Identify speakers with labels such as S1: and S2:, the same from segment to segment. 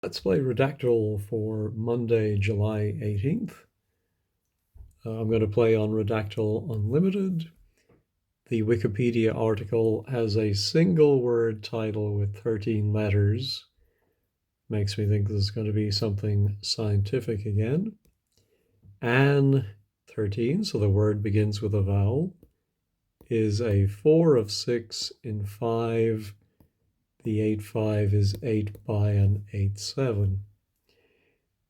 S1: Let's play Redactle for Monday, July 18th. I'm going to play on Redactle Unlimited. The Wikipedia article has a single word title with 13 letters. Makes me think this is going to be something scientific again. An 13, so the word begins with a vowel, is a 4 of 6 in 5. The 8-5 is 8 by an 8-7.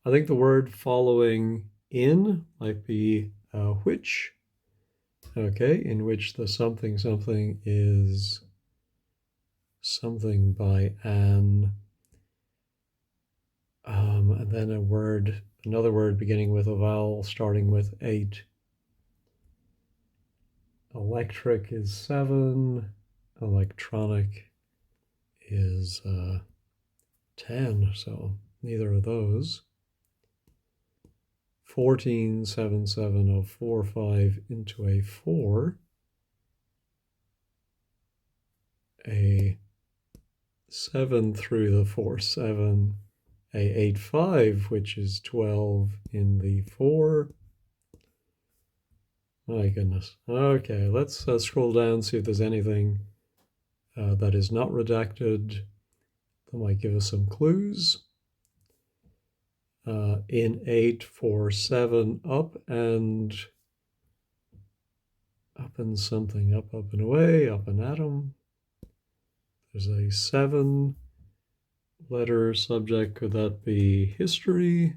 S1: I think the word following in might be which. Okay, in which the something something is something by an. And then another word beginning with a vowel starting with 8. Electric is 7. Electronic is 10. So neither of those. 14, 7, 7 of 4, 5 into a 4. A 7 through the 4, 7. A 8, 5, which is 12 in the 4. My goodness. Okay, let's scroll down, see if there's anything that is not redacted that might give us some clues. In 8, 4, 7, up and something, up and away, up and atom. There's a 7 letter subject. Could that be history?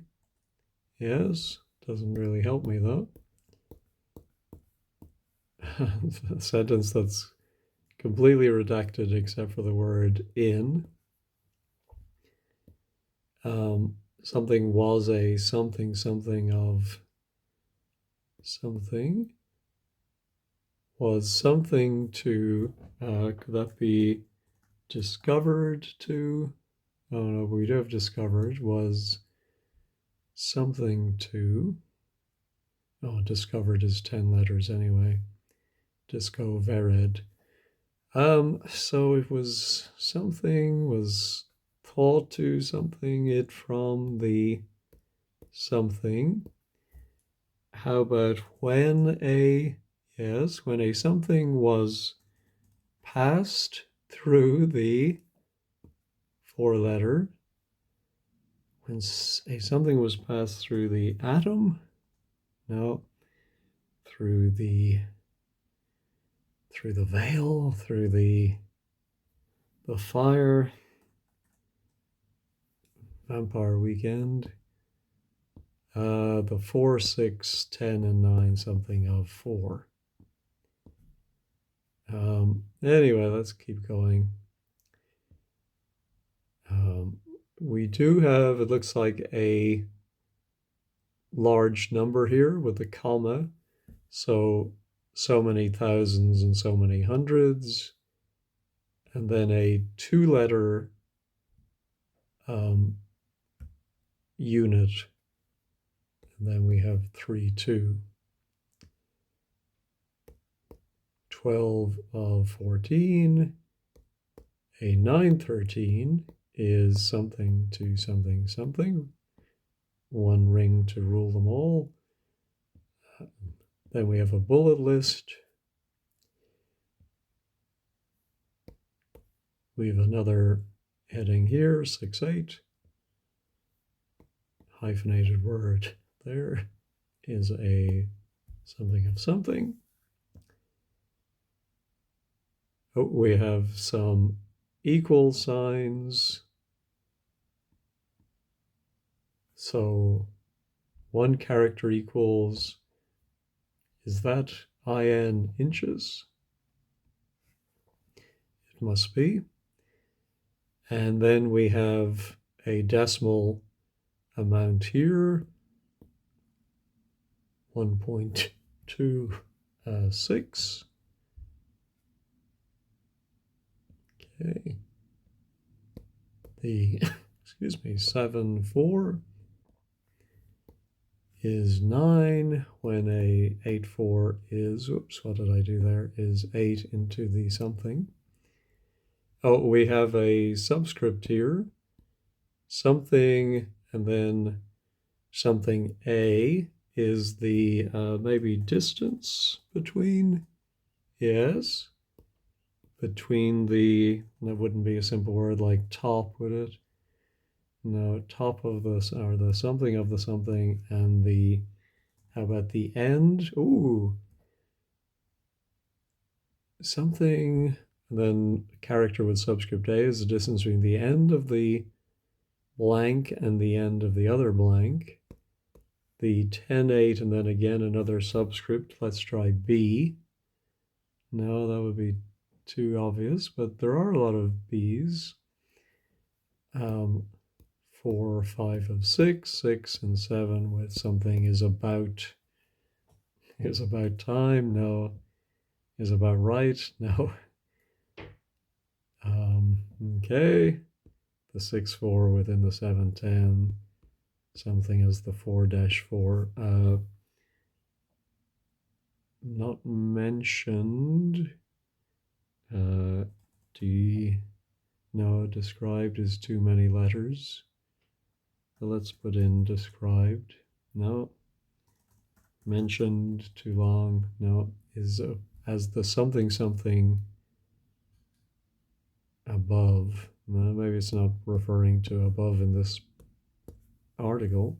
S1: Yes, doesn't really help me though. A sentence that's completely redacted except for the word in. Something was a something something of something. Was something to, could that be discovered to? Oh no, we do have discovered. Was something to. Oh, discovered is 10 letters anyway. Discovered. So it was something, was thought to something, it from the something. How about when a something was passed through the 4-letter, when a something was passed through the atom, no, through the veil, through the fire, Vampire Weekend, the 4, 6, 10, and 9, something of 4. Anyway, let's keep going. We do have, it looks like, a large number here with a comma. So many thousands and so many hundreds. And then a 2-letter unit. And then we have 3, 2. 12 of 14. A 9, 13 is something to something something. 1 ring to rule them all. Then we have a bullet list. We have another heading here, 6, 8. Hyphenated word. There is a something of something. Oh, we have some equal signs. So 1 character equals, is that in inches? It must be. And then we have a decimal amount here, 1.26. Okay. The, 7, 4 is 9 when a 8, 4 is, oops, what did I do there? Is 8 into the something. Oh, we have a subscript here. something, and then something A is the maybe distance between, yes, between the, that wouldn't be a simple word like top, would it? No, top of the, or the something of the something, and the, how about the end? Ooh, something, and then character with subscript A is the distance between the end of the blank and the end of the other blank. The 10-8 and then again another subscript. Let's try B. No, that would be too obvious, but there are a lot of B's. 4, 5 of 6, 6 and 7 with something is about time. No. Is about right. No. Okay. The 6, 4 within the 7, 10. Something is the 4-4. Not mentioned. D. No, described is too many letters. So let's put in described. No. Mentioned, too long. No. Is as the something something above. No, maybe it's not referring to above in this article.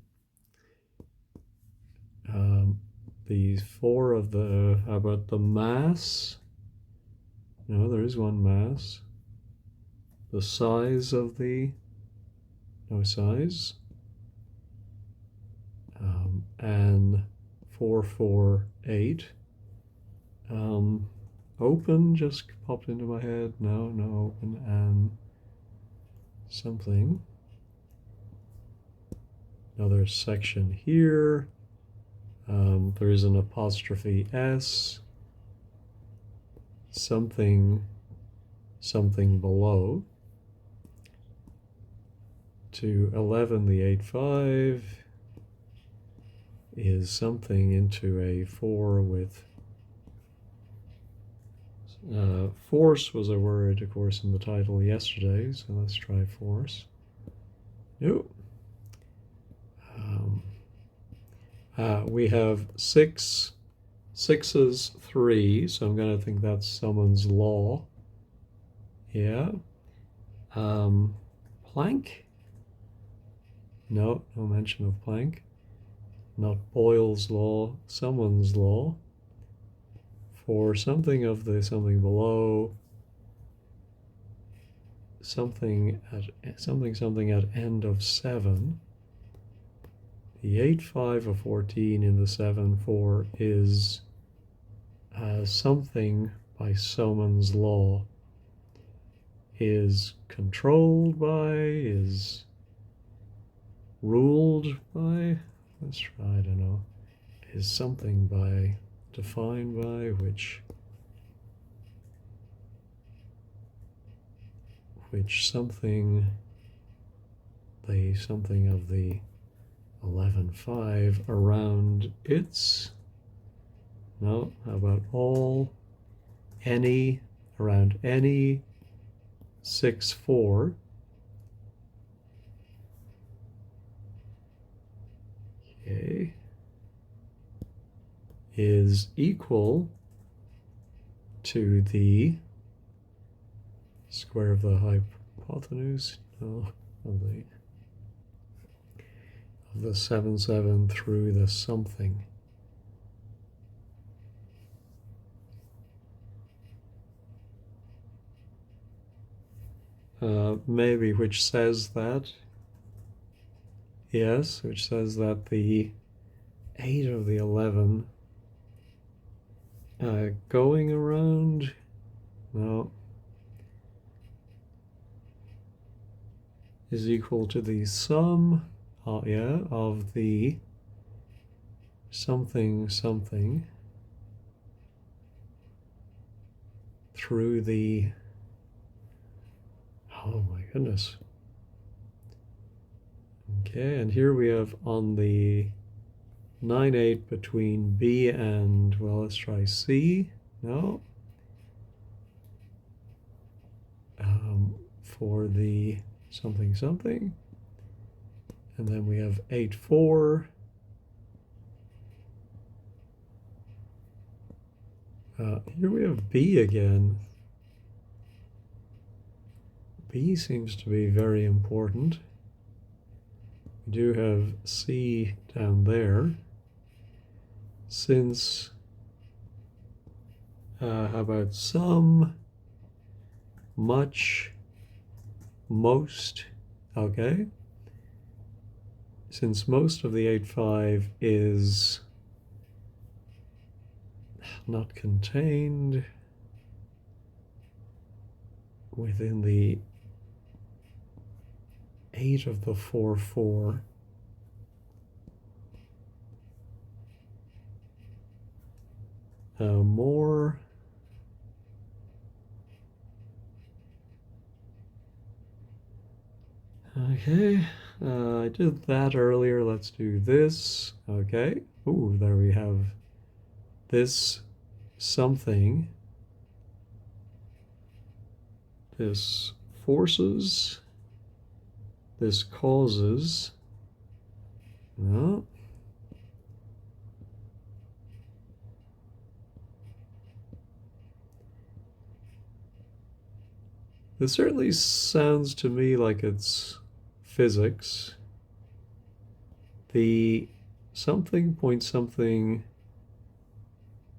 S1: The 4 of the, how about the mass? No, there is one mass. The size of the, no size. And 4, 4, 8. Open just popped into my head. No, no, open and something. Another section here. There is an apostrophe S. Something, something below. To 11, the 8, 5 is something into a 4 with force was a word, of course, in the title yesterday, so let's try force. Nope. We have 6, 6's 3, so I'm going to think that's someone's law. Yeah. Planck? No, no mention of Planck. Not Boyle's law, someone's law. For something of the something below, something at something at end of 7. The 8, 5 of 14 in the 7, 4 is something by someone's law. Is controlled by, is ruled by, let's try, I don't know, is something by, defined by, which something, the something of the 11, 5 around its, no, how about all, any, around any, 6, 4. Okay. Is equal to the square of the hypotenuse, no, of the 7, 7 through the something. Maybe which says that, yes, which says that the 8 of the 11 going around, no, is equal to the sum, yeah, of the something something through the, oh my goodness. Okay, and here we have on the 9, 8 between B and, well, let's try C. No. For the something something. And then we have 8-4. Here we have B again. B seems to be very important. We do have C down there. Since, how about some, much, most, okay. Since most of the 8-5 is not contained within the 8 of the 4-4, more, okay, I did that earlier, let's do this, okay, ooh, there we have this something, this forces, this causes, no, this certainly sounds to me like it's physics. The something point something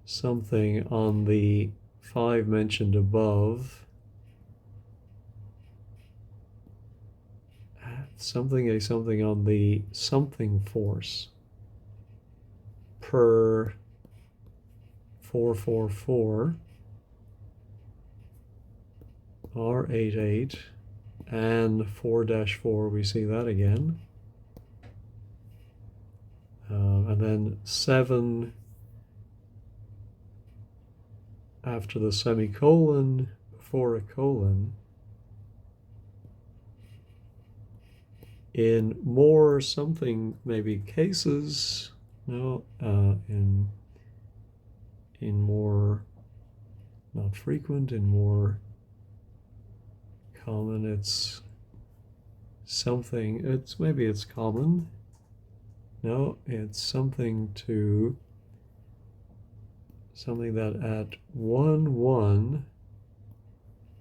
S1: something on the 5 mentioned above, something a something on the something force per 444 R88 and 4-4, we see that again. And then 7 after the semicolon, before a colon. In more something maybe cases, no, in more not frequent, in more common, it's something, it's maybe it's common, no, it's something to something that at 1-1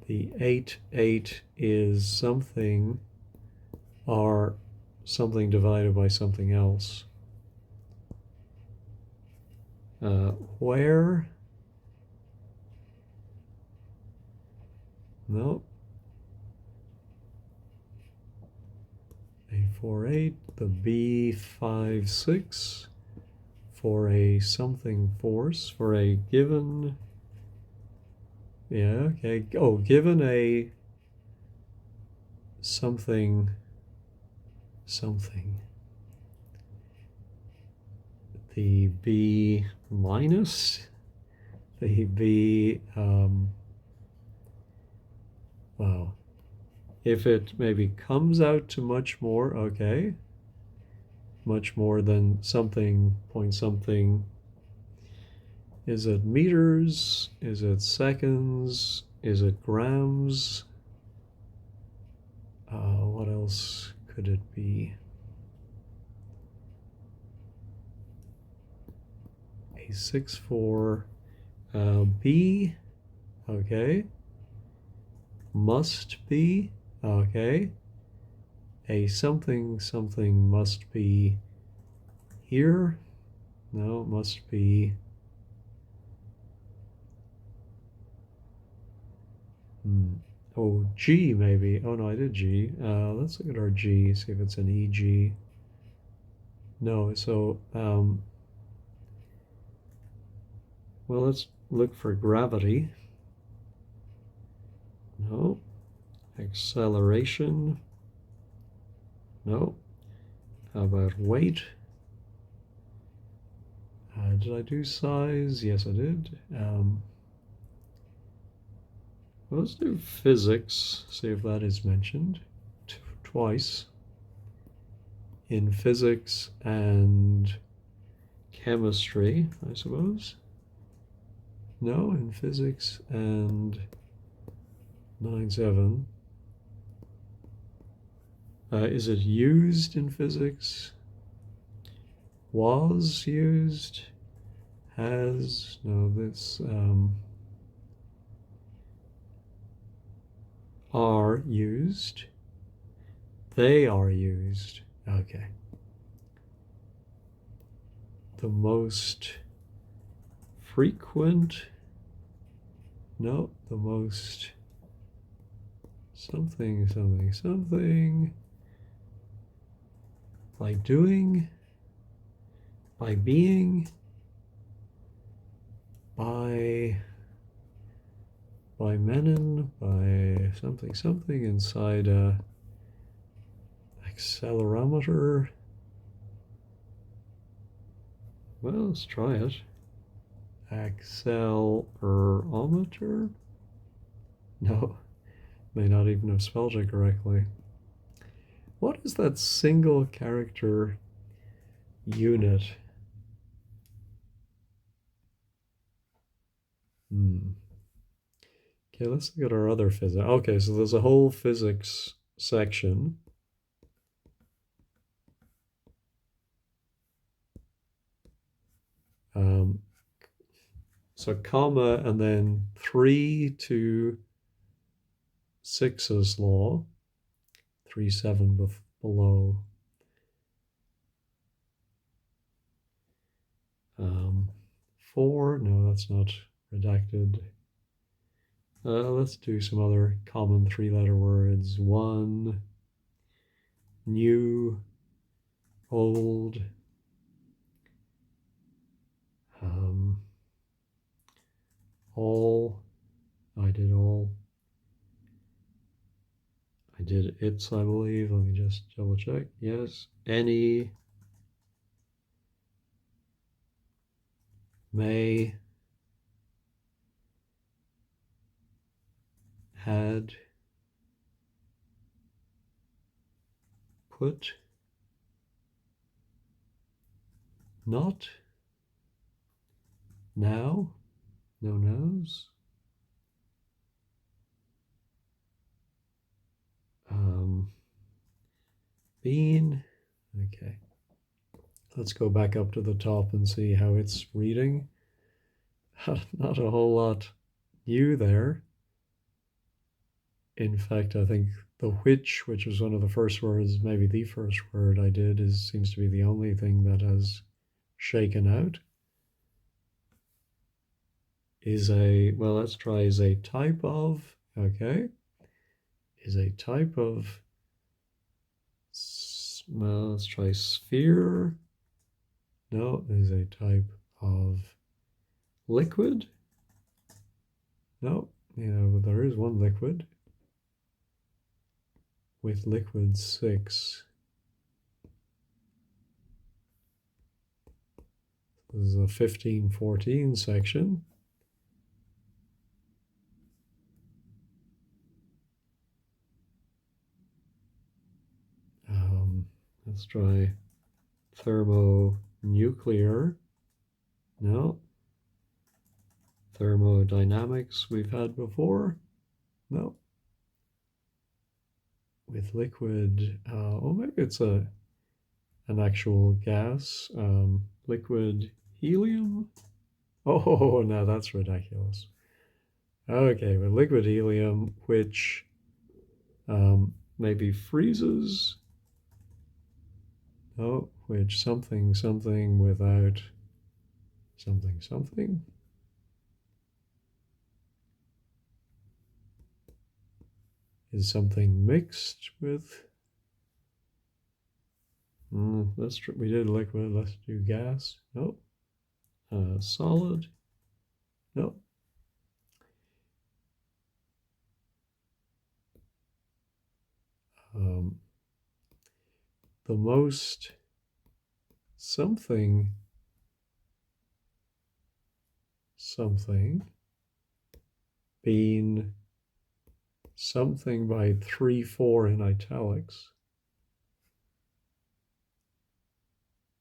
S1: the 8-8 is something or something divided by something else. Where? No. 8-4-8, the B5-6 for a something force, for a given, yeah, okay, oh, given a something, the B minus, the B, wow, if it maybe comes out to much more, okay, much more than something point something, is it meters, is it seconds, is it grams, what else could it be? A 6-4, B, okay, must be, okay, a something must be here, no, must be, oh, G maybe, oh no, I did G, let's look at our G, see if it's an EG, no, so, well, let's look for gravity, no, acceleration, no, how about weight? Did I do size? Yes, I did. Well, let's do physics, see if that is mentioned twice. In physics and chemistry, I suppose. No, in physics and 9-7. Is it used in physics? Was used? Has? No, this are used. They are used. Okay. The most frequent? No, the most something, something, something. By doing? By being? By Menon? By something, something inside a accelerometer? Well, let's try it. Accelerometer? No, may not even have spelled it correctly. What is that single character unit? Okay, let's look at our other physics. Okay, so there's a whole physics section. So comma and then 3 to 6's law, 3, 7 below. 4, no, that's not redacted. Let's do some other common 3-letter words. 1, new, old, all. I did all. I did its, I believe. Let me just double check. Yes. Any, may, had, put, not, now, no nows, been. Okay. Let's go back up to the top and see how it's reading. Not a whole lot new there. In fact, I think the which was one of the first words, maybe the first word I did, seems to be the only thing that has shaken out. Is a, well, let's try, is a type of, okay. Is a type of, well, let's try sphere. No, is a type of liquid. No, but there is one liquid. With liquid 6. This is a 1514 section. Let's try thermonuclear. No. Thermodynamics we've had before. No. With liquid, maybe it's an actual gas. Liquid helium. Oh, no, that's ridiculous. Okay, with liquid helium, which maybe freezes. No, which something, something without something, something. Is something mixed with? We did liquid, let's do gas. Nope. Solid. Nope. The most something being something by 3, 4 in italics.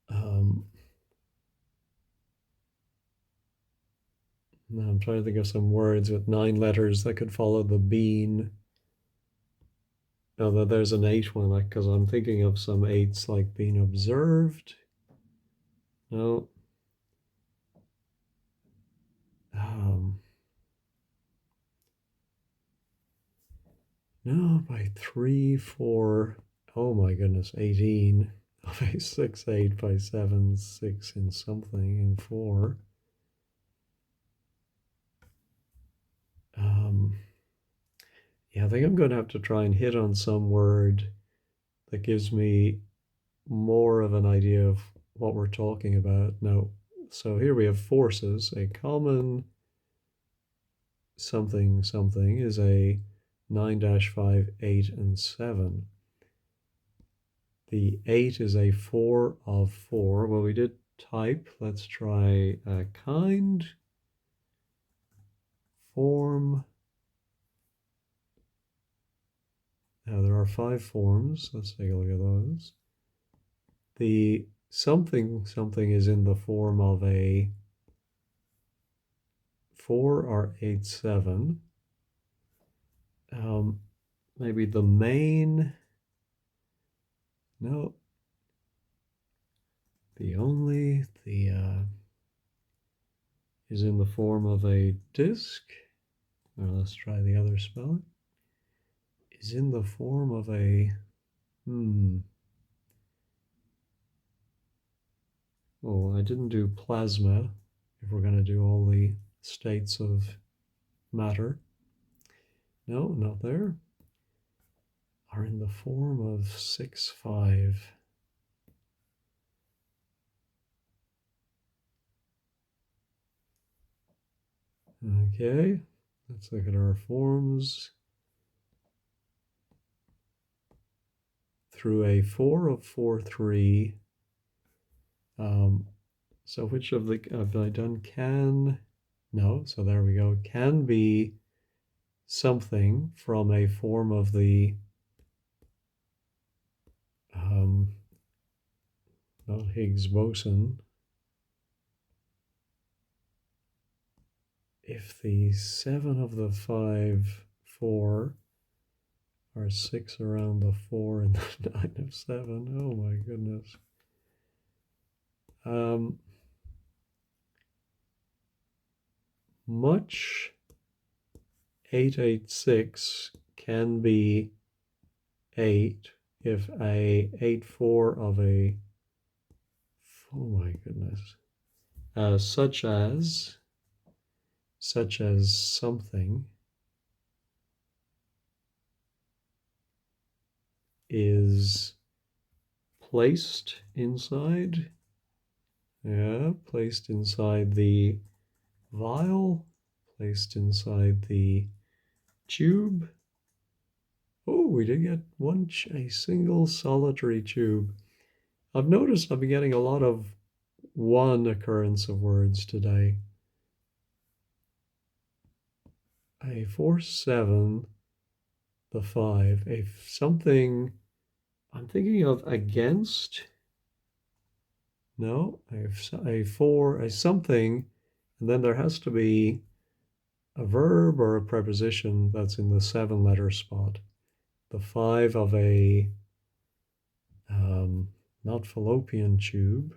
S1: Now I'm trying to think of some words with 9 letters that could follow the bean. No, there's an 8 one because I'm thinking of some 8s like being observed. No. Um, no, by 3, 4. Oh my goodness, 18. By 6, 8, by 7, 6 in something, in 4. Um, yeah, I think I'm going to have to try and hit on some word that gives me more of an idea of what we're talking about. Now, so here we have forces. A common something something is a 9 5, 8, and 7. The 8 is a 4 of 4. Well, we did type. Let's try kind, form. Now, there are 5 forms. Let's take a look at those. The something something is in the form of a 4 or 8, 7. Maybe the main. No, the only. The is in the form of a disk. Now let's try the other spelling. Is in the form of a. Oh, I didn't do plasma. If we're going to do all the states of matter. No, not there. Are in the form of 6, 5. Okay, let's look at our forms. Through a 4 of 4, 3. So which of the have I done? Can, no, so there we go. Can be something from a form of the, not Higgs boson. If the 7 of the 5, 4 are 6 around the 4 and the 9 of 7, oh my goodness. Much 886 can be 8 if a 8, 4 of a, oh my goodness, such as something is placed inside, placed inside the vial, placed inside the tube. Oh, we did get a single solitary tube. I've noticed I've been getting a lot of one occurrence of words today. A 4, 7, the 5, a something I'm thinking of against. No, a 4, a something, and then there has to be a verb or a preposition that's in the 7-letter spot. The 5 of a not fallopian tube,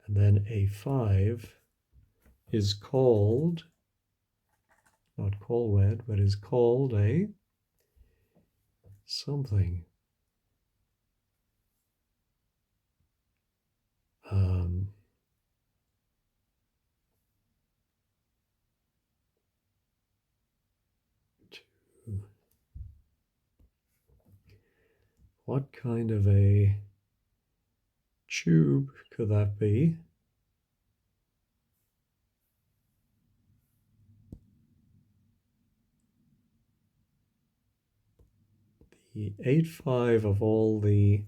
S1: and then a 5 is called, not Colwed, but is called a something. What kind of a tube could that be? The 8, 5 of all the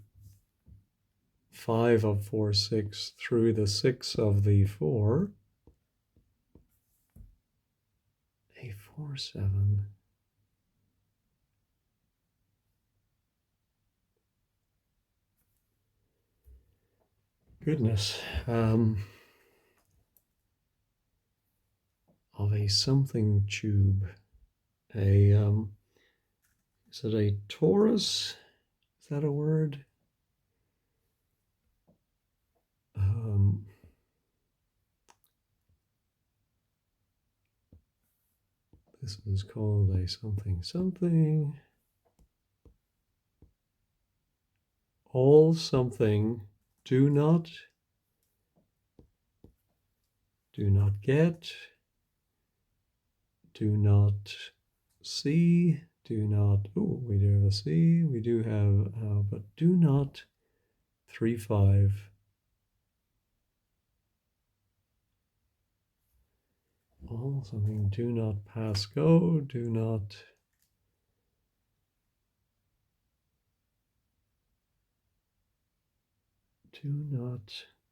S1: 5 of 4, 6 through the 6 of the 4. A 4, 7. Goodness. Of a something tube. A Is it a torus? Is that a word? This is called a something something. All something. Do not get, do not see, do not, oh, we do have a C, we do have, but do not 3-5. All something, do not pass go, do not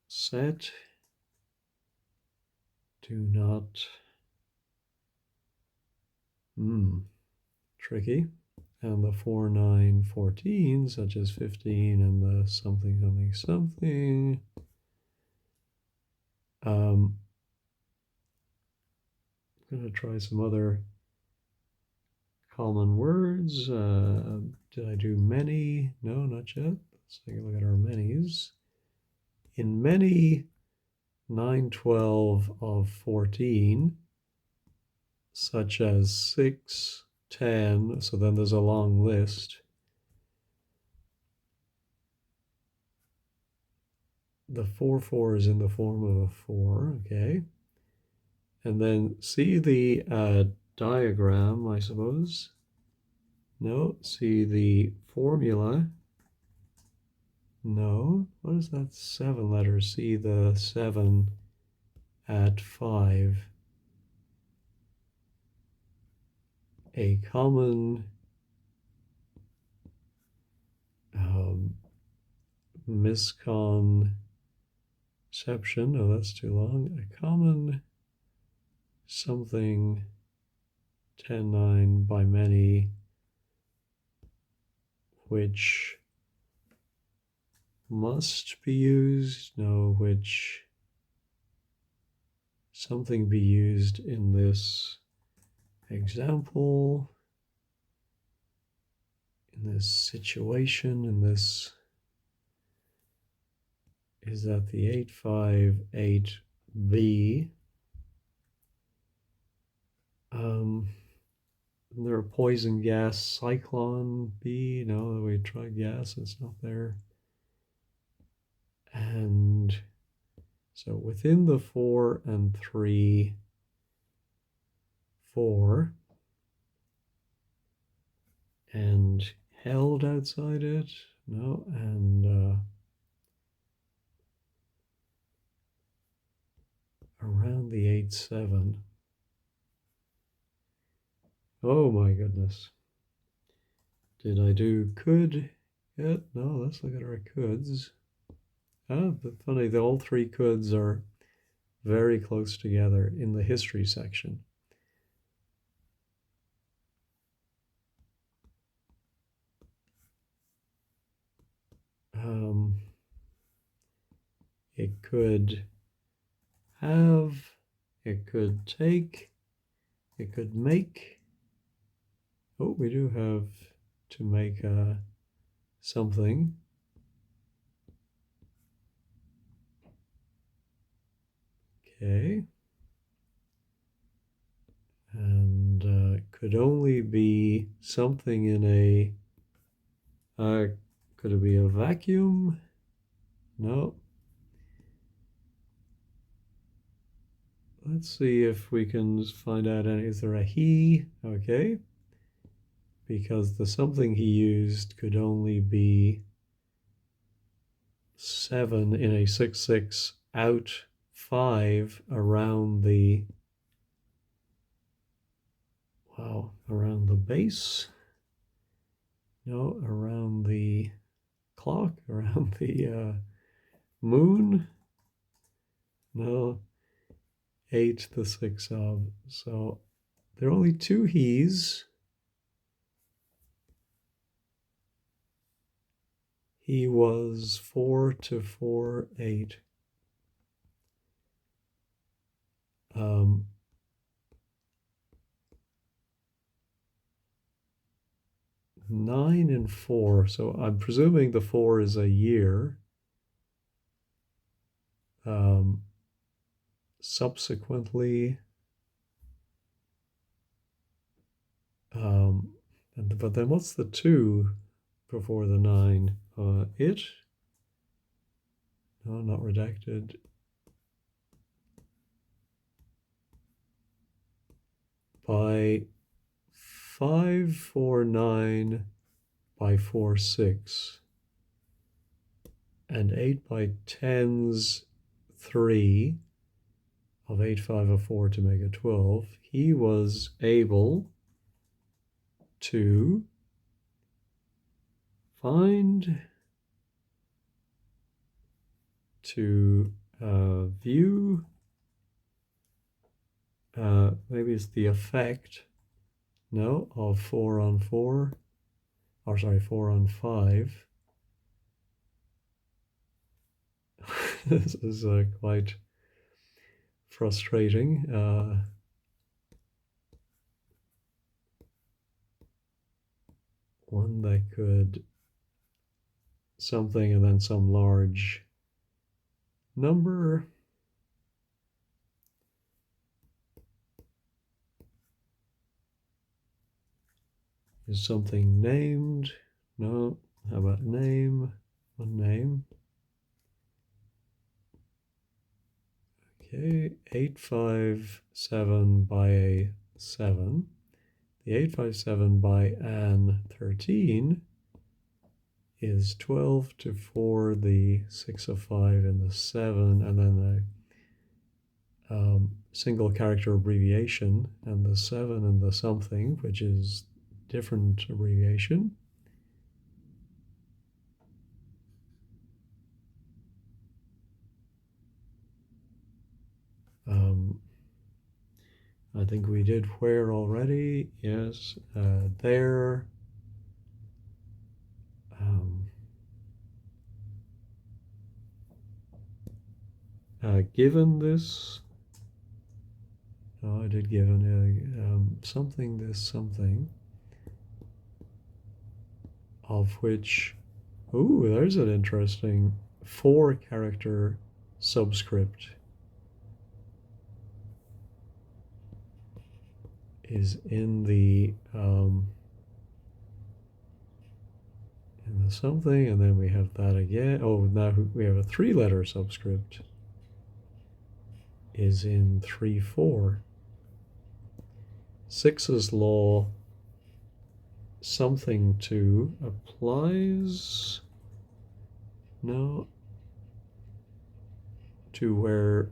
S1: set, do not, tricky. And the 4, 9, 14, such as 15 and the something, something, something. I'm going to try some other common words. Did I do many? No, not yet. Let's take a look at our manys. In many, 9, 12 of 14, such as 6, 10. So then there's a long list. The 4, 4 is in the form of a 4, okay. And then see the diagram, I suppose. No, see the formula. No, what is that 7 letters? See the 7 at 5. A common misconception. No, that's too long. A common something 10, 9 by many, which must be used. No, which something be used in this example, in this situation, in this, is that the 858B. There are poison gas, cyclone B. No, we tried gas, it's not there. And so within the 4 and 3, 4, and held outside it, no, and around the 8, 7. Oh my goodness. Did I do could yet? No, let's look at our coulds. But funny, all 3 coulds are very close together in the history section. It could have, it could take, it could make. Oh, we do have to make something. Okay. And it could only be something in a, could it be a vacuum? No. Let's see if we can find out, is there a he? Okay. Because the something he used could only be 7 in a 6, 6 out 5 around the, wow, around the base. No, around the clock, around the moon. No, 8 the 6 of. So there are only 2 he's. He was 4 to 4, 8. 9 and 4. So I'm presuming the 4 is a year. Subsequently, but then what's the 2 before the 9? It? No, not redacted. By 5, 4, 9 by 4, 6. And 8 by 10's 3 of 8, 5, of 4 to make it 12. He was able to find, to view, maybe it's the effect, no, of 4 on 4, or sorry, 4 on 5. This is quite frustrating. One that could something and then some large number. Is something named? No. How about name? One name. Okay, 857 by a 7. The 857 by an 13 is 12 to 4, the 6 of 5 and the 7, and then the single character abbreviation, and the 7 and the something, which is different abbreviation. I think we did where already. Yes, there. Given this. No, I did given something this something. Of which, ooh, there's an interesting 4-character subscript is in the something, and then we have that again. Oh, now we have a 3-letter subscript is in 3-4. 6's law something to applies, no, to where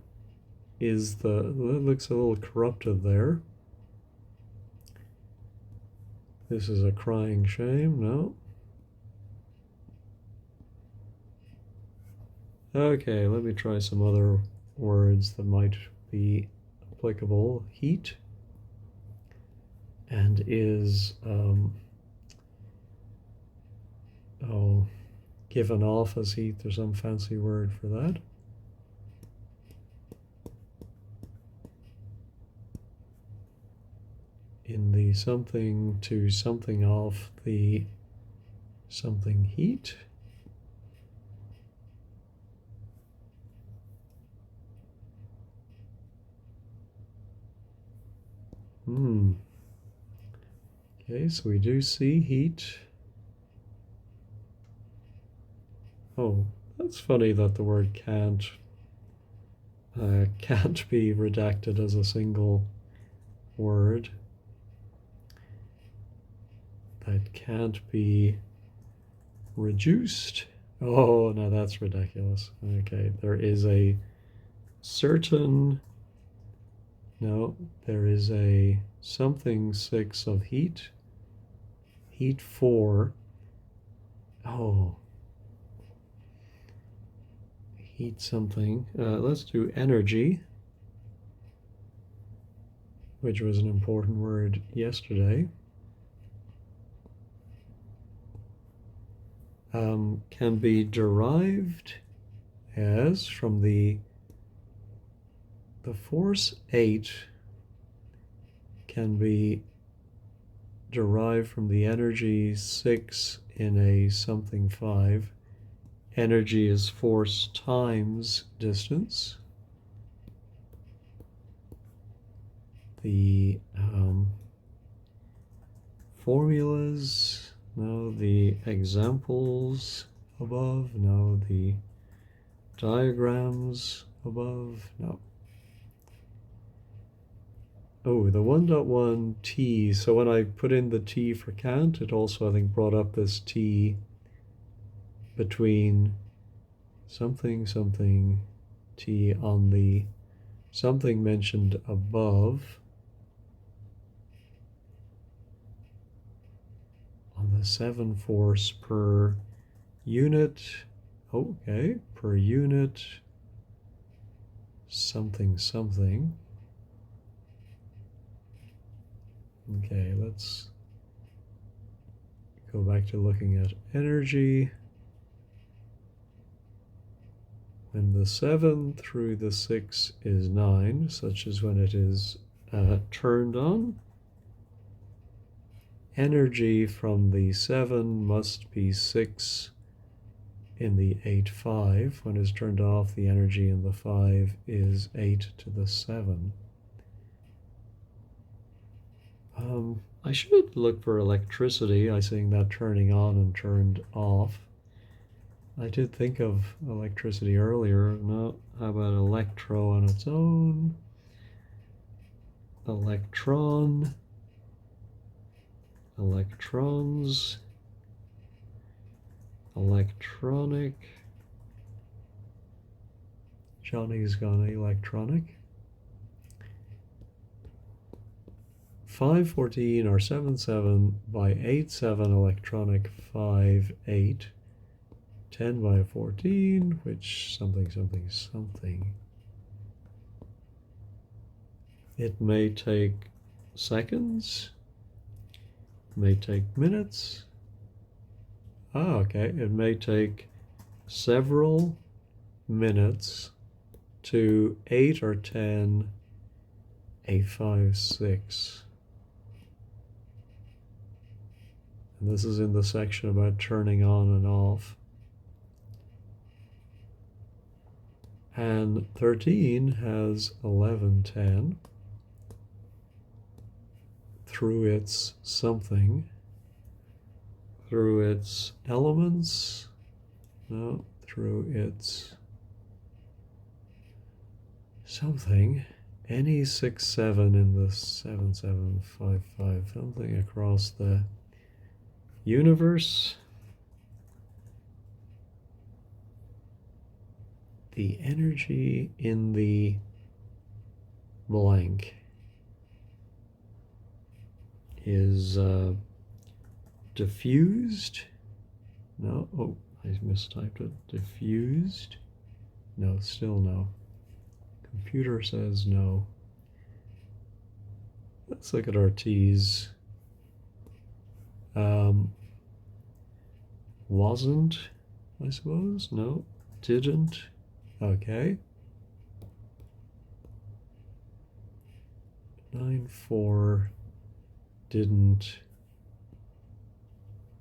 S1: is the, that looks a little corrupted there. This is a crying shame, no. Okay, let me try some other words that might be applicable. Heat and is, given off as heat. There's some fancy word for that. In the something to something off the something heat. Okay, so we do see heat. Oh, that's funny that the word can't be redacted as a single word. That can't be reduced. Oh, no, that's ridiculous. Okay, there is a certain, no, there is a something 6 of heat. Heat 4. Oh. Heat something. Let's do energy, which was an important word yesterday. Can be derived as from the force 8 can be derived from the energy 6 in a something 5. Energy is force times distance. The formulas, no, the examples above, no, the diagrams above, no. Oh, the 1.1 t, so when I put in the t for Kant, it also, I think, brought up this t between something, something, t on the something mentioned above, on the 7 force per unit, okay, per unit, something, something. Okay, let's go back to looking at energy. When the 7 through the 6 is 9, such as when it is turned on, energy from the 7 must be 6 in the 8.5. When it's turned off, the energy in the 5 is 8 to the 7. I should look for electricity. I seeing that turning on and turned off. I did think of electricity earlier. No, how about electro on its own? Electron, electrons, electronic. Johnny's gone electronic. 514 or 77 by 87 electronic 58. 10 by 14, which something, something, something. It may take seconds, may take minutes. Ah, okay, it may take several minutes to 8 or 10, 856. And this is in the section about turning on and off. And 13 has 1110 through its something, through its elements, no, through its something, any 6, 7 in the 7, 7, 5, 5, something across the universe. The energy in the blank is diffused. No, oh, I mistyped it. Diffused. No, still no. Computer says no. Let's look at our T's. Wasn't, I suppose. No, didn't. Okay. 9-4 didn't.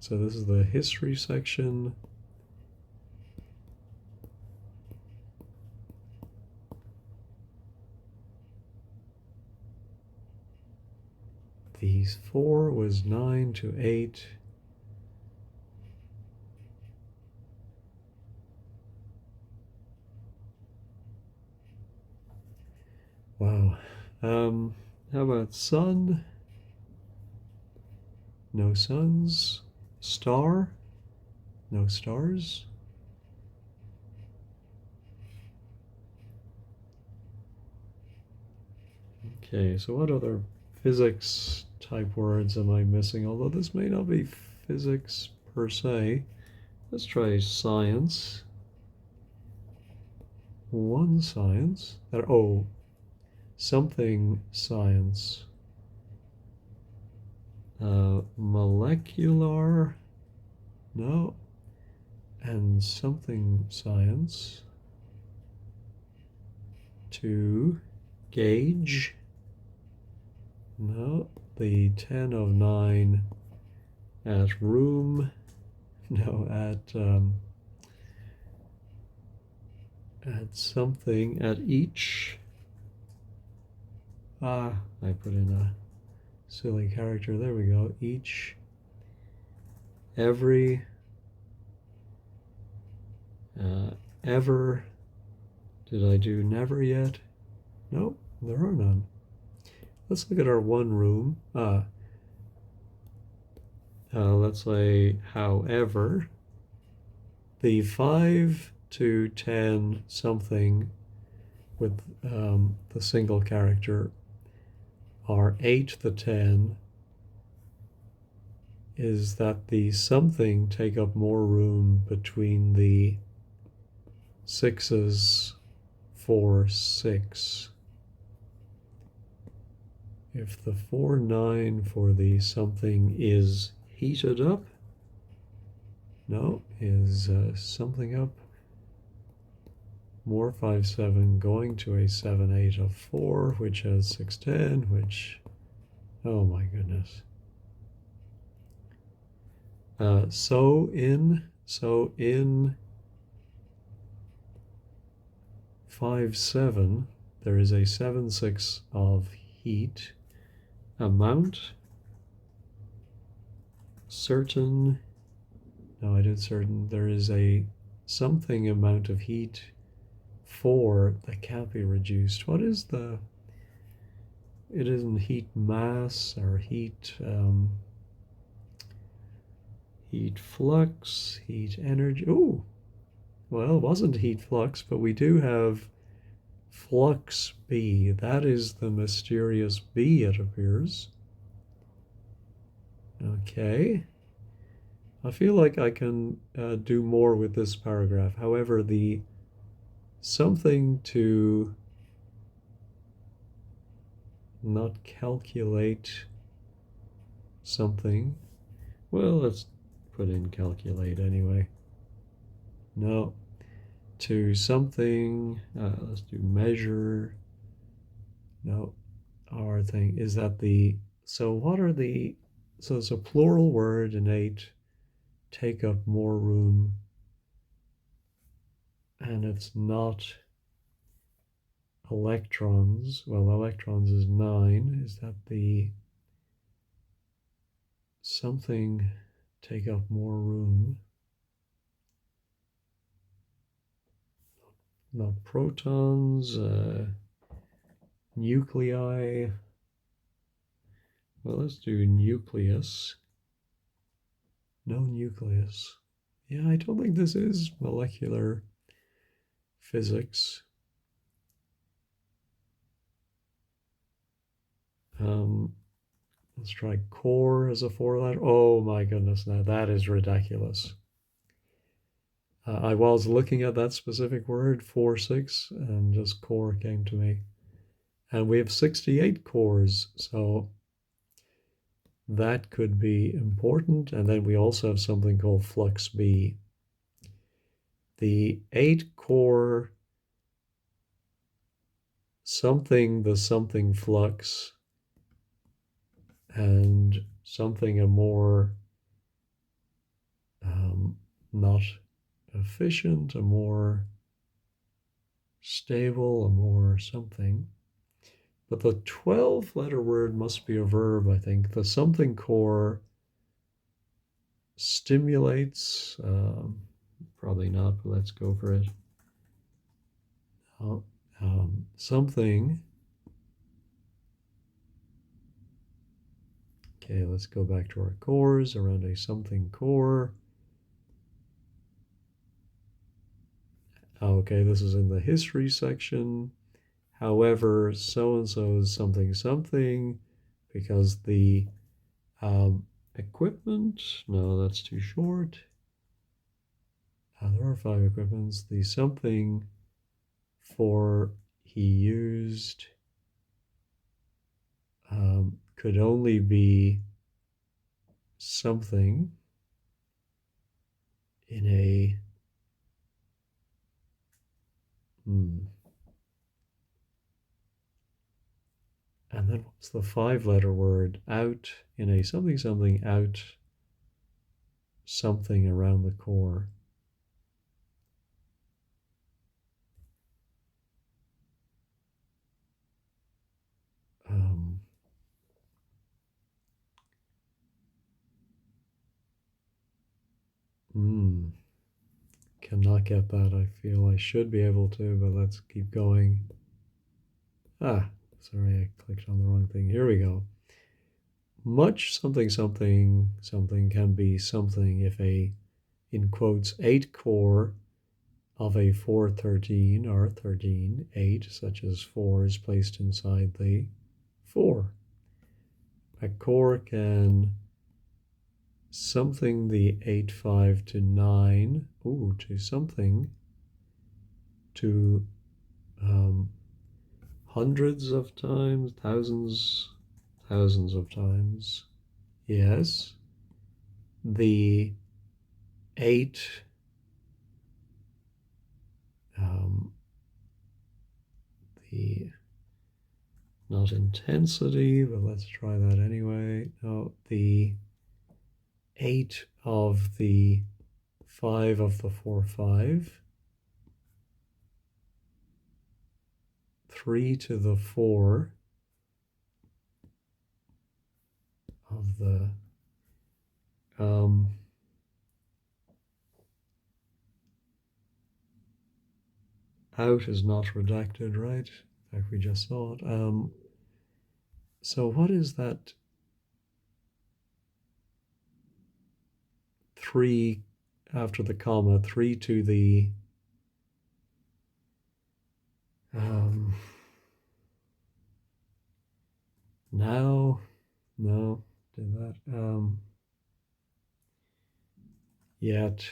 S1: So this is the history section. These 4 was 9 to 8. Wow. How about sun? No suns. Star? No stars. Okay, so what other physics type words am I missing? Although this may not be physics per se. Let's try science. One science. Oh, something science. Molecular. No. And something science. To gauge. No. the 10 of 9 at room, no, at something, at each. I put in a silly character. There we go. Each, every, ever. Did I do never yet? Nope, there are none. Let's look at our one room. Let's say, however, the 5 to 10 something with the single character are 8 to 10 is that the something take up more room between the 6's 4, 6. If the 4, 9 for the something is heated up, no, is something up, more 5, 7 going to a 7, 8 of 4, which has 6, 10, which, oh my goodness. So in 5, 7, there is a 7, 6 of heat. Amount, certain, no, I did certain, there is a something amount of heat for that can't be reduced. What is the, it isn't heat mass or heat, heat flux, heat energy. Oh, well, it wasn't heat flux, but we do have flux B. That is the mysterious B, it appears. Okay. I feel like I can do more with this paragraph. However, the something to not calculate something. Well, let's put in calculate anyway. No. To something, let's do measure. No. Our thing is that the, so what are the, so it's a plural word, innate, take up more room, and it's not electrons. Well, electrons is 9. Is that the something take up more room? Not protons, nuclei. Well, let's do nucleus. No nucleus. Yeah, I don't think this is molecular physics. Let's try core as a 4-letter. Oh my goodness, now that is ridiculous. I was looking at that specific word, 4, 6, and just core came to me. And we have 68 cores, so that could be important. And then we also have something called flux B. The 8 core something, the something flux, and something a more not efficient, a more stable, a more something. But the 12-letter word must be a verb, I think. The something core stimulates, probably not, but let's go for it. Something. Okay, let's go back to our cores around a something core. Okay, this is in the history section. However, so-and-so is something something because the equipment, no, that's too short. There are 5 equipments. The something for he used could only be something in a and then what's the 5-letter word? Out in a something something out something around the core. Um, Cannot get that. I feel I should be able to, but let's keep going. Sorry, I clicked on the wrong thing. Here we go. Much something something something can be something if a, in quotes, 8 core of a 413 or 13, 8, such as 4 is placed inside the 4. A core can something the 8, 5 to 9, to something to hundreds of times, thousands of times. Yes. The 8 the not intensity, but let's try that anyway. No, the 8 of the 5 of the 4, 5. 3 to the 4 of the out is not redacted, right? In fact, we just saw it. So what is that 3 after the comma? 3 to the now, no, did that. Yet.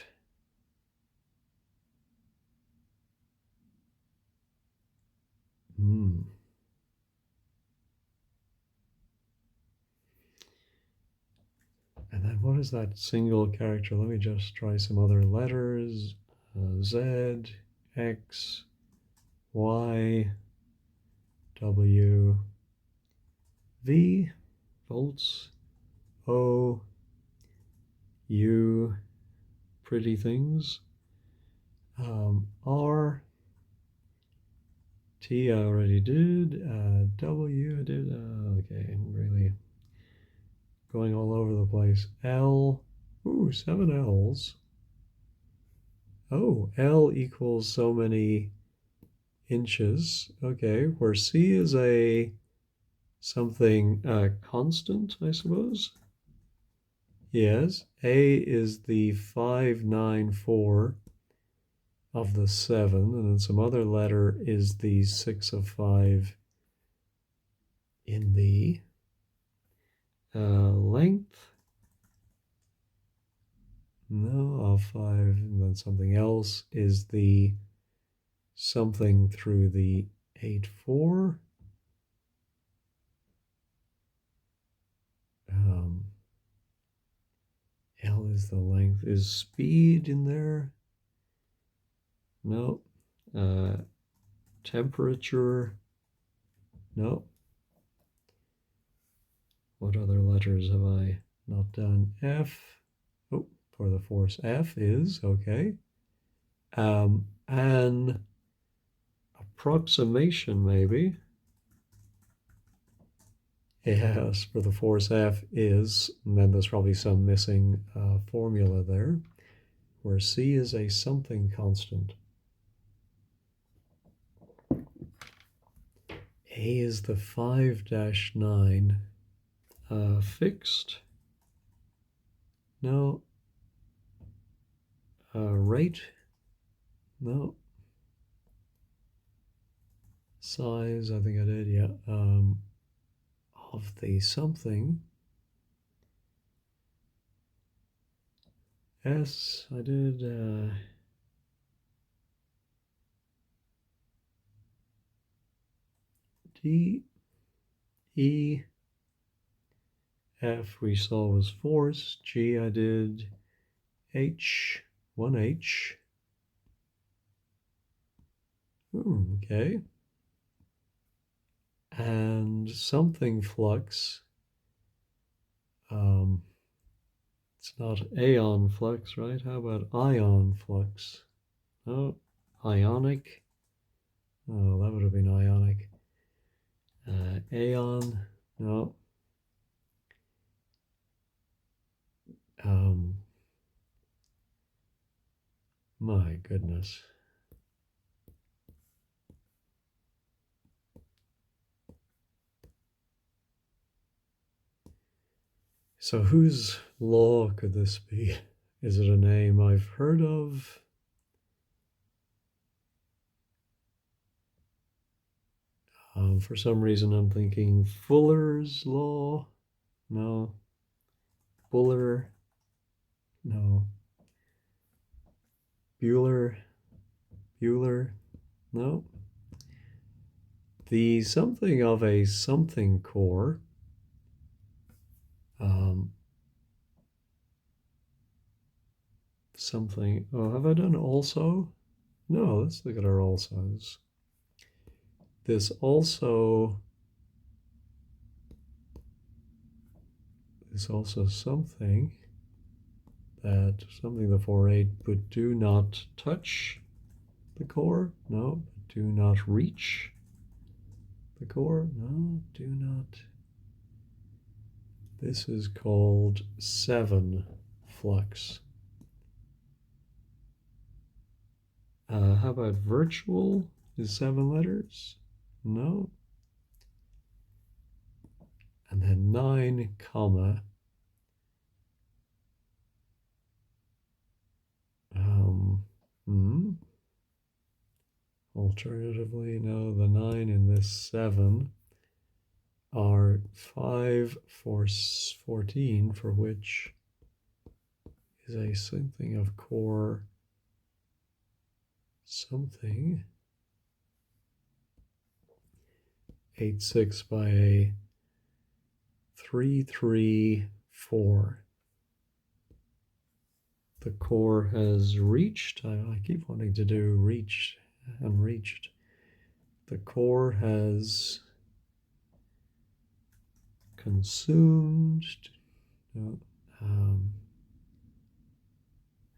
S1: And then what is that single character? Let me just try some other letters. Z, X, Y, W, V, volts, O, U, pretty things, R, T I already did, W I did, okay, I'm really going all over the place. L, 7 L's. Oh, L equals so many inches. Okay, where C is a something constant, I suppose. Yes, A is the 594 of the 7, and then some other letter is the 6 of 5 in the length. No, of 5, and then something else is the something through the 8, 4. L is the length. Is speed in there? No. Temperature? No. What other letters have I not done? F. Oh, for the force F is, okay. An approximation, maybe. Yes, for the force F is, and then there's probably some missing formula there, where C is a something constant. A is the 5-9 fixed. No. Rate. No. Size, I think I did, yeah. Of the something. S, I did. D, E, F we saw was force. G I did. H, 1H. Okay. and something flux. It's not aeon flux, right? How about ion flux? Oh, ionic. Oh, that would have been ionic. Aeon. No. Um, my goodness. So whose law could this be? Is it a name I've heard of? For some reason, I'm thinking Fuller's law. No. Buller. No. Bueller. Bueller. No. The something of a something core. Um, something. Oh, have I done also? No, let's look at our alsos. This also is also something the 4/8, but do not touch the core. No, do not reach the core. No, do not. This is called 7 flux. How about virtual? Is 7 letters? No. And then 9, comma. Alternatively, no, the 9 in this 7 are 5 for 14, for which is a something of core something. 8, 6 by a 3, 3, 4. The core has reached. I keep wanting to do reach and reached. The core has consumed,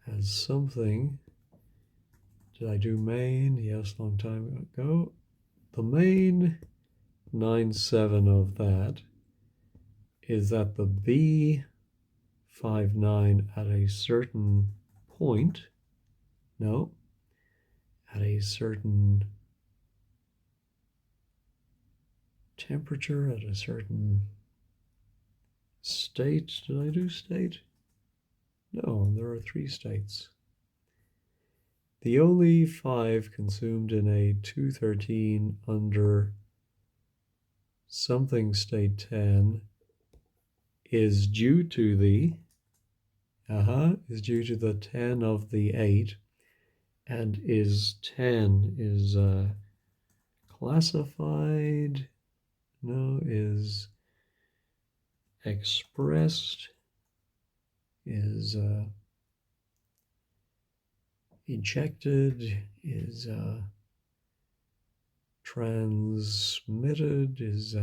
S1: has something. Did I do main? Yes, long time ago. The main 9/7 of that is that the B59 at a certain point, no, at a certain temperature, at a certain state. Did I do state? No, there are 3 states. The only 5 consumed in a 213 under something state 10 is due to the 10 of the 8, and is 10 is classified, no, is expressed, is ejected, is transmitted, is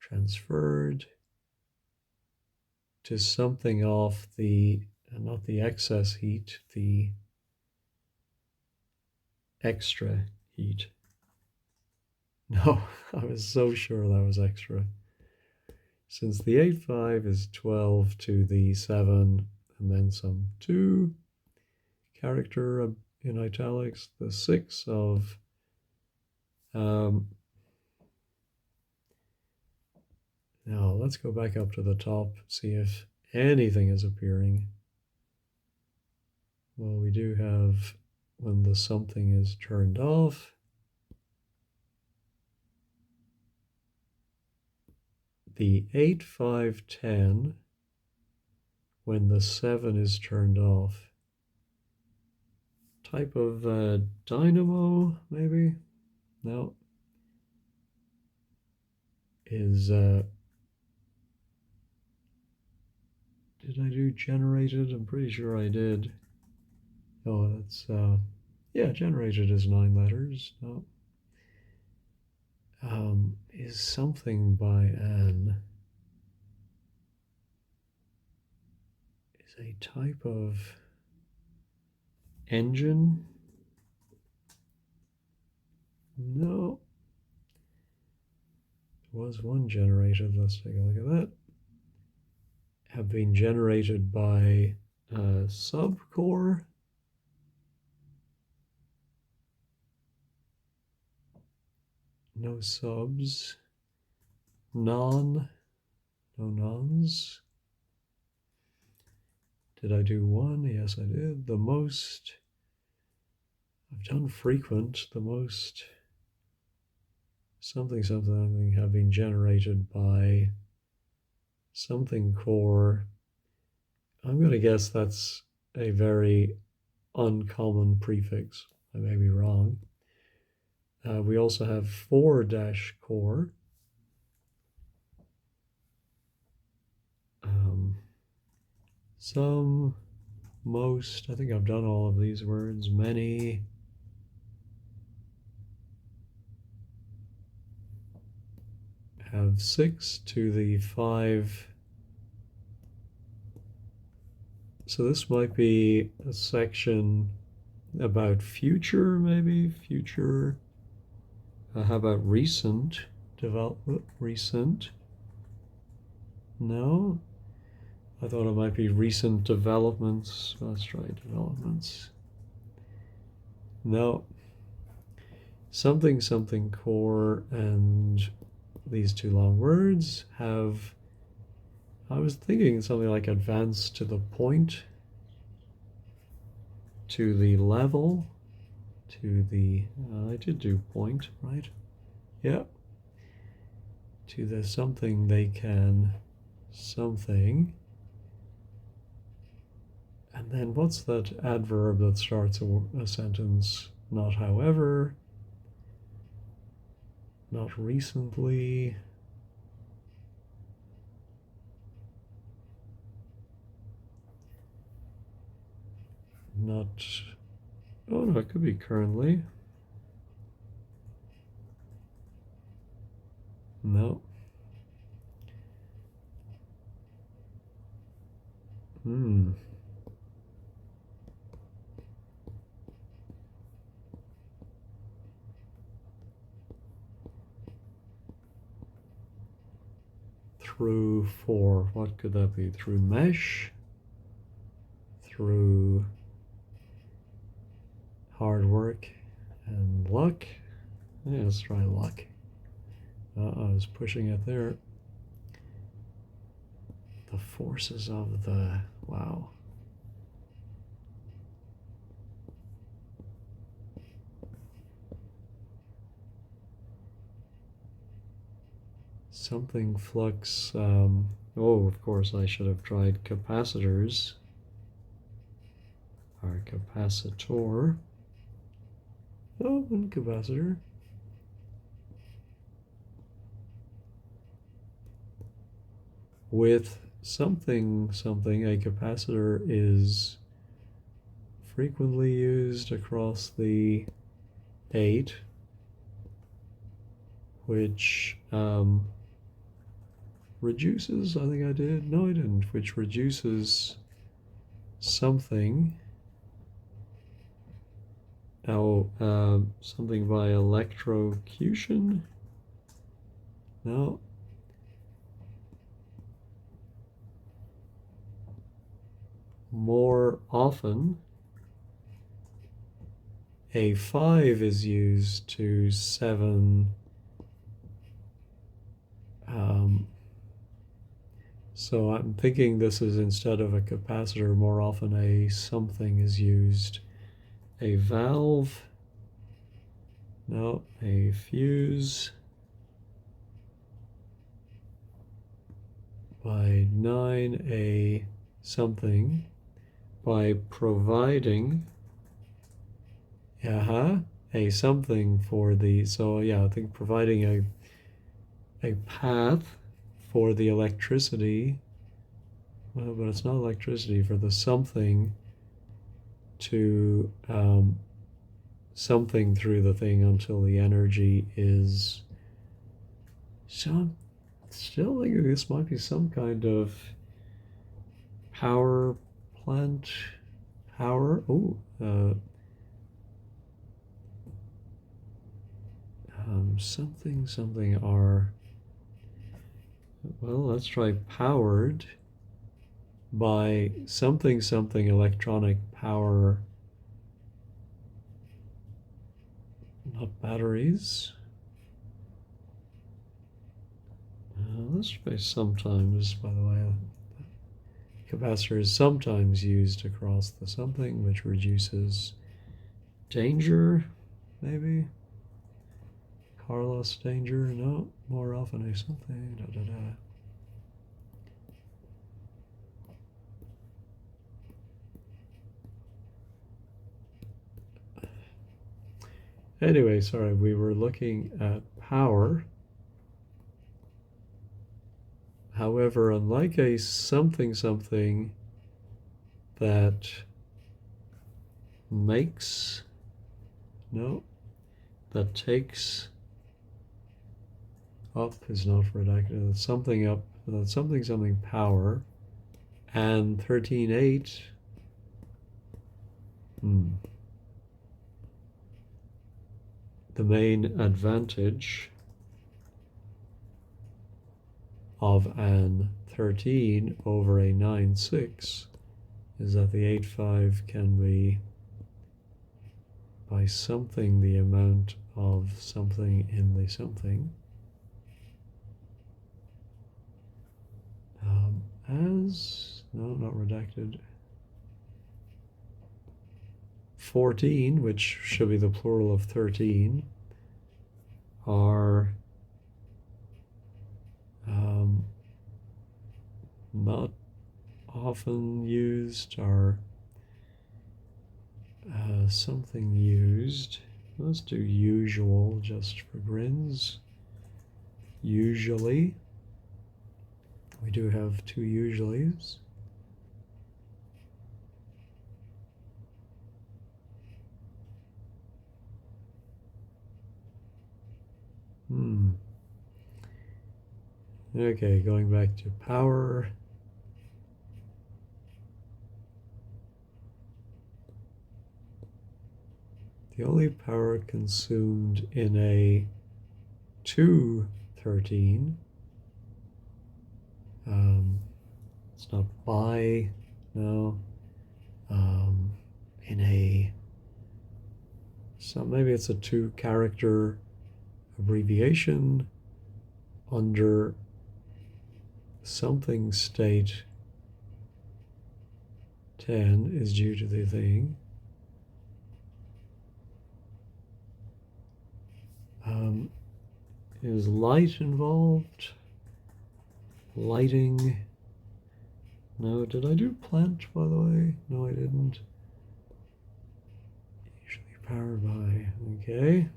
S1: transferred to something off the, not the excess heat, the extra heat. No, I was so sure that was extra. Since the 8/5 is 12 to the 7, and then some 2, character in italics, the 6 of now let's go back up to the top, see if anything is appearing. Well, we do have when the something is turned off. The 8, 5, 10, when the 7 is turned off. Type of dynamo, maybe? No. Is, did I do generated? I'm pretty sure I did. Oh, that's, yeah, generated is 9 letters. No. is something by an, is a type of engine. No. There was one generated. Let's take a look at that. Have been generated by a subcore. No subs. Non. No nons. Did I do one? Yes, I did. The most. I've done frequent. The most. Something, something have been generated by something core. I'm going to guess that's a very uncommon prefix. I may be wrong. We also have 4-core. Some, most, I think I've done all of these words. Many. Have 6 to the 5. So this might be a section about future, maybe future. How about recent development? Recent. No, I thought it might be recent developments. Let's try developments. No. Something, something core, and these two long words have, I was thinking something like advance to the point, to the level, to the, I did do point, right? Yeah. To the something they can, something. And then what's that adverb that starts a sentence? Not however, not recently. Not, oh no, it could be currently. No. Through for, what could that be? Through mesh, through hard work and luck. Yeah, let's try luck. I was pushing it there. The forces of the, wow. Something flux, oh, of course I should have tried capacitors. Our capacitor. Oh, one capacitor. With something, something, a capacitor is frequently used across the 8, which reduces, I think I did, no I didn't, which reduces something, something by electrocution, no, more often. A 5 is used to 7, so I'm thinking this is, instead of a capacitor, more often a something is used. A valve, no, a fuse. By 9, a something. By providing, a something for the, so yeah, I think providing a path for the electricity, well, but it's not electricity, for the something to something through the thing until the energy is So I'm still thinking this might be some kind of power plant. Power. Oh, something are. Well, let's try powered by something electronic power, not batteries. Let's try sometimes, by the way. Capacitor is sometimes used across the something, which reduces danger, maybe. Carlos danger, no, more often a something, da da da. Anyway, sorry, we were looking at power. However, unlike a something that makes, no, that takes up is not redacted, that's something up, that's something power, and 13.8, the main advantage of an 13 over a 9.6 is that the 8.5 can be by something the amount of something in the something. As, no, not redacted, 14, which should be the plural of 13, are not often used, are something used. Let's do usual just for grins. Usually. We do have two usuallys. Okay, going back to power. The only power consumed in a 2.13, it's not by, no, in a, so maybe it's a 2-character abbreviation under something state 10 is due to the thing. Is light involved? Lighting? No, did I do plant, by the way? No, I didn't. Usually powered by, okay.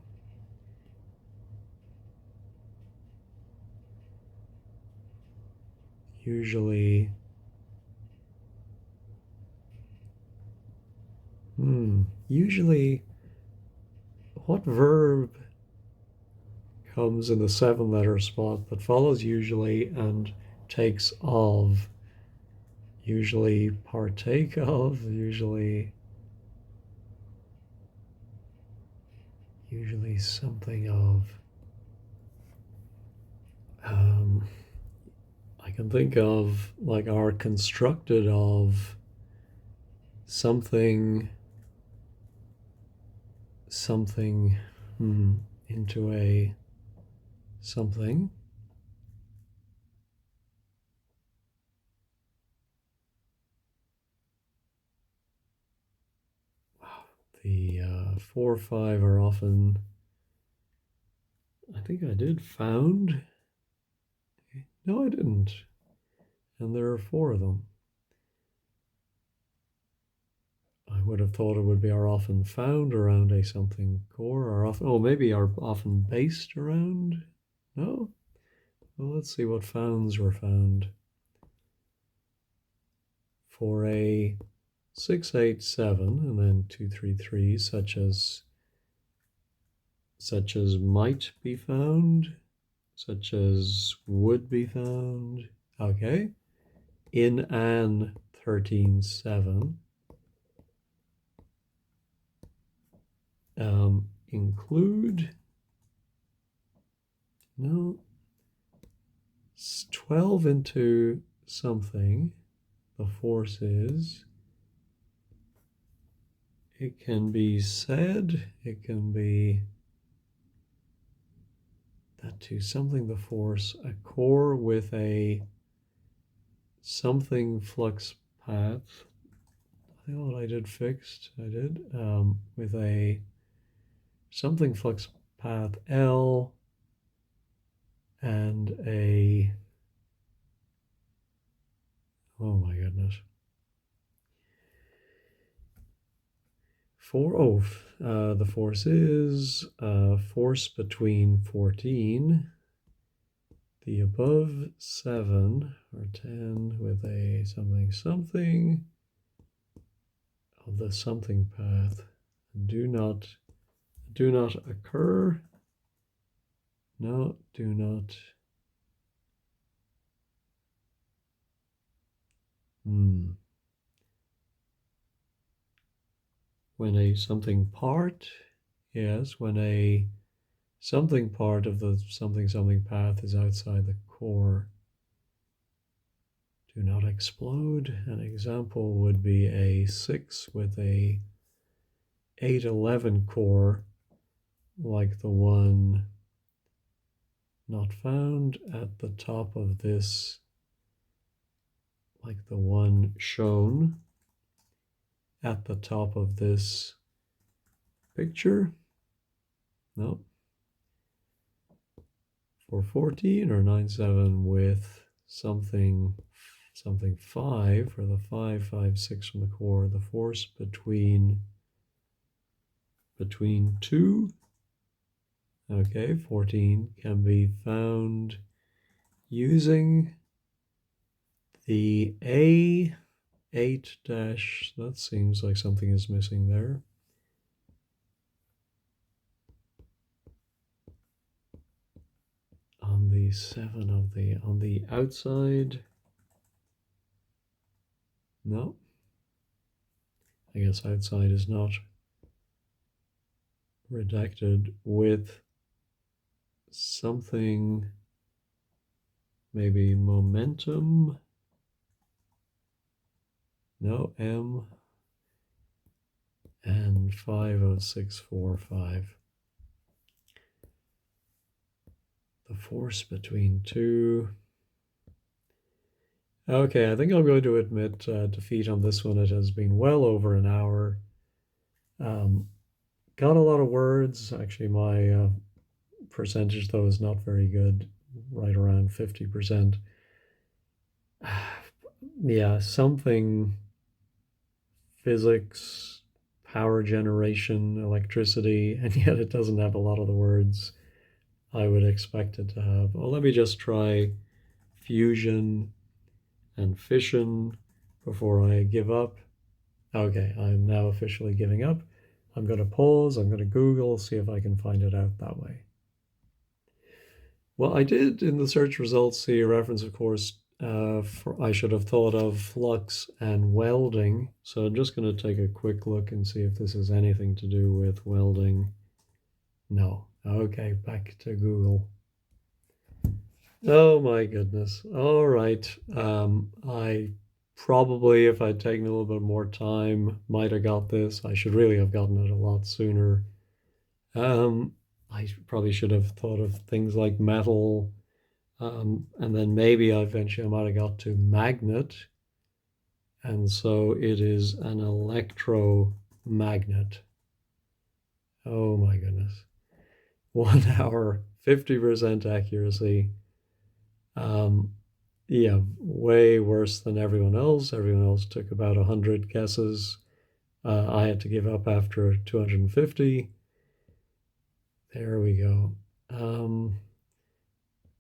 S1: Usually, usually, what verb comes in the 7-letter spot that follows usually and takes of? Usually partake of, usually something of. I can think of like are constructed of something into a something. The 4 or 5 are often, I think I did found. No, I didn't. And there are 4 of them. I would have thought it would be are often found around a something core, or often, oh, maybe are often based around. No? Well, let's see what founds were found. For a 687 and then 233, such as might be found. such as would be found. Okay. In an 13.7. Include, no, 12 into something. The force is, it can be said, it can be that to something the force, a core with a something flux path. I think what I did fixed, I did, with a something flux path L and a, oh my goodness. The force is force between 14, the above 7 or 10 with a something something of the something path do not occur. No, do not. When a something part, yes, when a something part of the something something path is outside the core, do not explode. An example would be a 6 with a 811 core, like the one not found at the top of this, like the one shown at the top of this picture. No. For 14 or 9.7 with something 5 for the 5, 5, 6 from the core, the force between 2, okay, 14 can be found using the A8 dash, that seems like something is missing there. On the 7 of the, on the outside, no, I guess outside is not redacted with something, maybe momentum, no, M, and 5 of 6, 4, 5. The force between 2. Okay, I think I'm going to admit defeat on this one. It has been well over an hour. Got a lot of words. Actually, my percentage, though, is not very good, right around 50%. Yeah, something physics, power generation, electricity, and yet it doesn't have a lot of the words I would expect it to have. Well, let me just try fusion and fission before I give up. Okay, I'm now officially giving up. I'm going to pause, I'm going to Google, see if I can find it out that way. Well, I did in the search results see a reference, of course, I should have thought of flux and welding. So I'm just going to take a quick look and see if this has anything to do with welding. No. Okay, back to Google. Oh my goodness. All right. I probably, if I'd taken a little bit more time, might have got this. I should really have gotten it a lot sooner. I probably should have thought of things like metal, and then maybe eventually I might have got to magnet. And so it is an electromagnet. Oh my goodness. 1 hour, 50% accuracy. Yeah, way worse than everyone else. Everyone else took about 100 guesses. I had to give up after 250. There we go.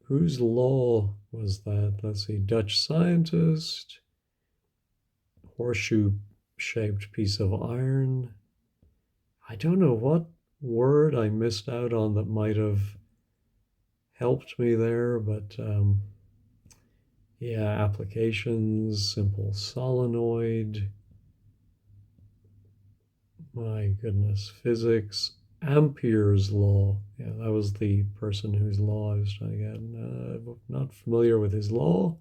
S1: Whose law was that? Let's see. Dutch scientist. Horseshoe-shaped piece of iron. I don't know what word I missed out on that might have helped me there, but yeah, applications, simple solenoid, my goodness, physics, Ampere's law. Yeah, that was the person whose law I was trying to get. Not familiar with his law,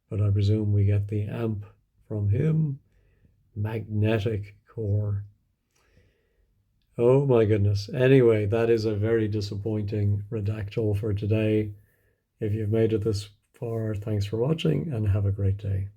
S1: but I presume we get the amp from him. Magnetic core. Oh my goodness. Anyway, that is a very disappointing Redactle for today. If you've made it this far, thanks for watching and have a great day.